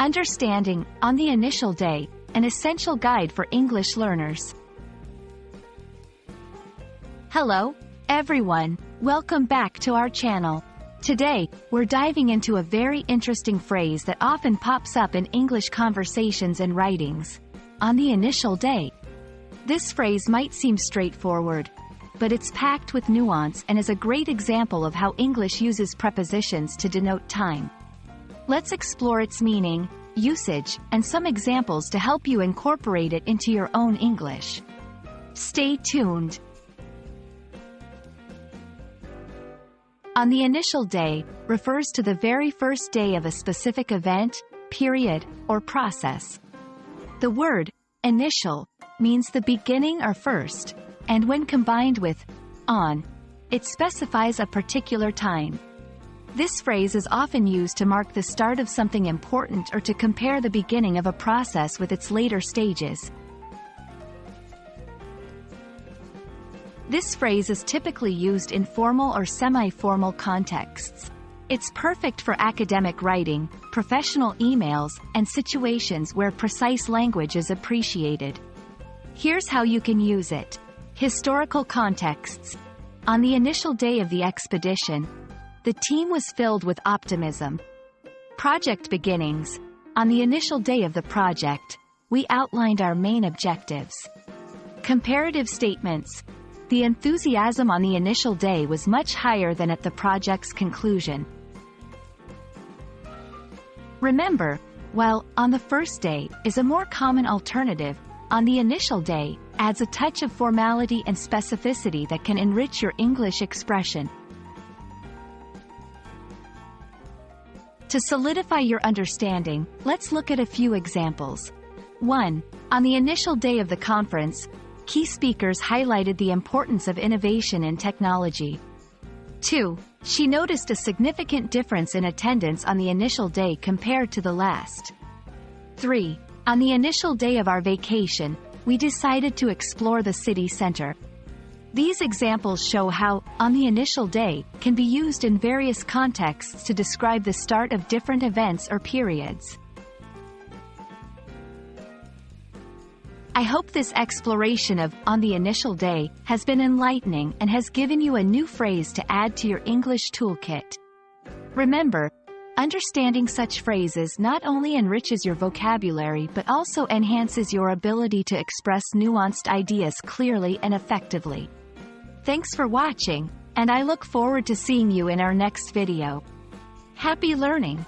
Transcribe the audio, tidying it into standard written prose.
Understanding, on the initial day, an essential guide for English learners. Hello, everyone. Welcome back to our channel. Today, we're diving into a very interesting phrase that often pops up in English conversations and writings. On the initial day. This phrase might seem straightforward, but it's packed with nuance and is a great example of how English uses prepositions to denote time. Let's explore its meaning, usage, and some examples to help you incorporate it into your own English. Stay tuned. On the initial day refers to the very first day of a specific event, period, or process. The word initial means the beginning or first, and when combined with on, it specifies a particular time. This phrase is often used to mark the start of something important or to compare the beginning of a process with its later stages. This phrase is typically used in formal or semi-formal contexts. It's perfect for academic writing, professional emails, and situations where precise language is appreciated. Here's how you can use it. Historical contexts. On the initial day of the expedition, the team was filled with optimism. Project beginnings. On the initial day of the project, we outlined our main objectives. Comparative statements. The enthusiasm on the initial day was much higher than at the project's conclusion. Remember, while on the first day is a more common alternative, on the initial day adds a touch of formality and specificity that can enrich your English expression. To solidify your understanding, let's look at a few examples. 1. On the initial day of the conference, key speakers highlighted the importance of innovation in technology. 2. She noticed a significant difference in attendance on the initial day compared to the last. 3. On the initial day of our vacation, we decided to explore the city center. These examples show how, on the initial day, can be used in various contexts to describe the start of different events or periods. I hope this exploration of on the initial day has been enlightening and has given you a new phrase to add to your English toolkit. Remember, understanding such phrases not only enriches your vocabulary but also enhances your ability to express nuanced ideas clearly and effectively. Thanks for watching, and I look forward to seeing you in our next video. Happy learning!